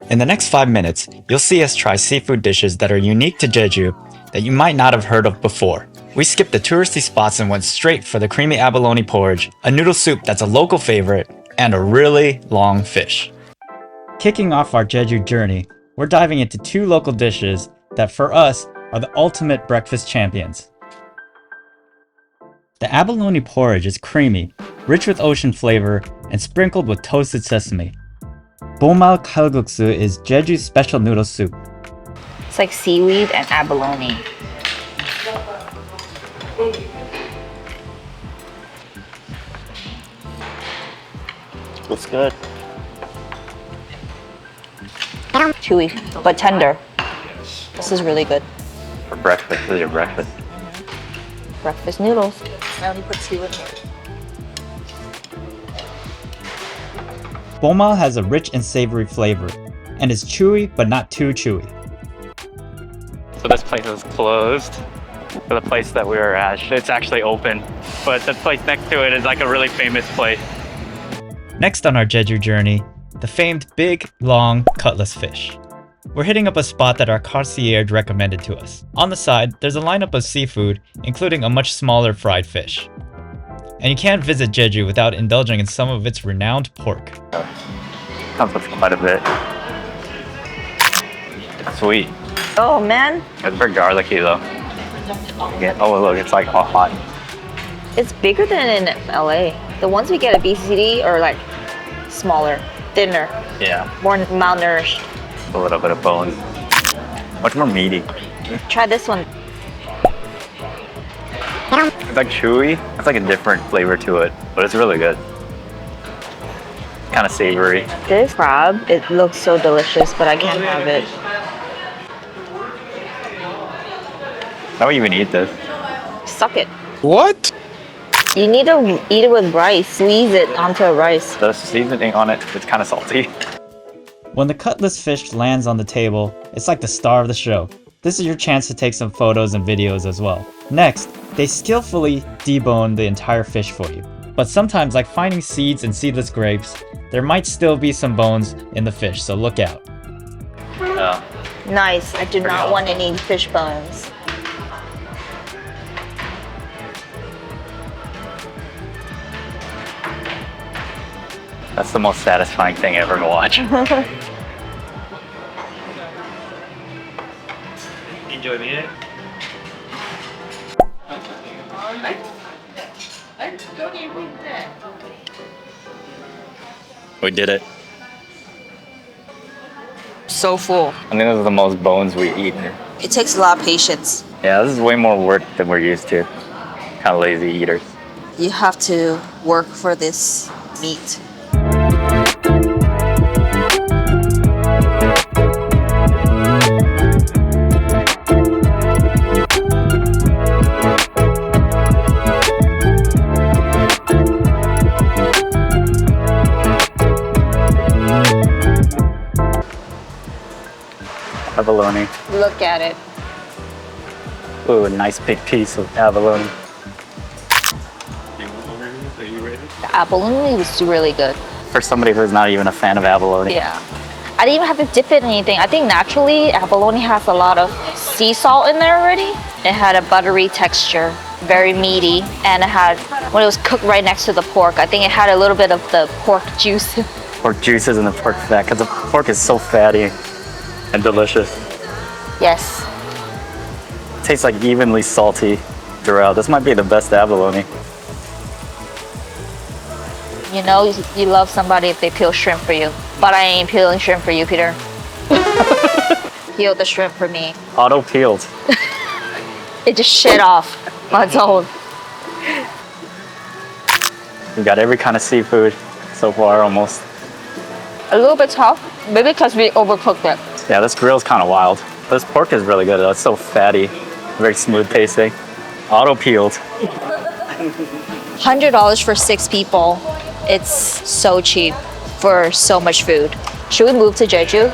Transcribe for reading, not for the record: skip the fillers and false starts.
In the next 5 minutes, you'll see us try seafood dishes that are unique to Jeju that you might not have heard of before. We skipped the touristy spots and went straight for the creamy abalone porridge, a noodle soup that's a local favorite, and a really long fish. Kicking off our Jeju journey, we're diving into 2 local dishes that for us are the ultimate breakfast champions. The abalone porridge is creamy, rich with ocean flavor, and sprinkled with toasted sesame. Bomal Kalguksu is Jeju's special noodle soup. It's like seaweed and abalone. Looks good. Chewy, but tender. This is really good. For breakfast, this is your breakfast. Breakfast noodles. I only put 2 in here. Bomal has a rich and savory flavor, and is chewy but not too chewy. So this place is closed. For the place that we were at, it's actually open, but the place next to it is like a really famous place. Next on our Jeju journey, the famed big, long Cutlassfish. We're hitting up a spot that our concierge recommended to us. On the side, there's a lineup of seafood, including a much smaller fried fish. And you can't visit Jeju without indulging in some of its renowned pork. Comes with quite a bit. Sweet. Oh man, It's very garlicky though. Oh look, it's like hot. it's bigger than in LA. The ones we get at BCD are like smaller, thinner, Yeah, more malnourished. a little bit of bone. Much more meaty. Try this one. It's like chewy. It's like a different flavor to it, but it's really good. Kind of savory. This crab, it looks so delicious, but I can't have it. How do you even eat this? Suck it. What? You need to eat it with rice. Squeeze it onto a rice. The seasoning on it, it's kind of salty. When the Cutlassfish lands on the table, it's like the star of the show. This is your chance to take some photos and videos as well. Next, they skillfully debone the entire fish for you. But sometimes, like finding seeds and seedless grapes, there might still be some bones in the fish, so look out. Yeah. Nice. I do not want any fish bones. That's the most satisfying thing ever to watch. Enjoy it. We did it. So full. I think this is the most bones we eat. It takes a lot of patience. Yeah, this is way more work than we're used to. Kind of lazy eaters. You have to work for this meat. Abalone. Look at it. Ooh, a nice big piece of abalone. Are you ready? The abalone was really good. For somebody who's not even a fan of abalone. Yeah. I didn't even have to dip it in anything. I think naturally abalone has a lot of sea salt in there already. It had a buttery texture, very meaty, and it had, when it was cooked right next to the pork, I think it had a little bit of the pork juice. Pork juices and the pork fat, because the pork is so fatty and delicious. Yes. It tastes like evenly salty throughout. This might be the best abalone. You know, you love somebody if they peel shrimp for you. But I ain't peeling shrimp for you, Peter. Peel the shrimp for me. Auto peeled. It just shit off on its own. We got every kind of seafood so far, almost. A little bit tough, maybe because we overcooked it. Yeah, this grill's kind of wild. This pork is really good though. It's so fatty, very smooth tasting. Auto peeled. $100 for 6 people. It's so cheap for so much food. Should we move to Jeju?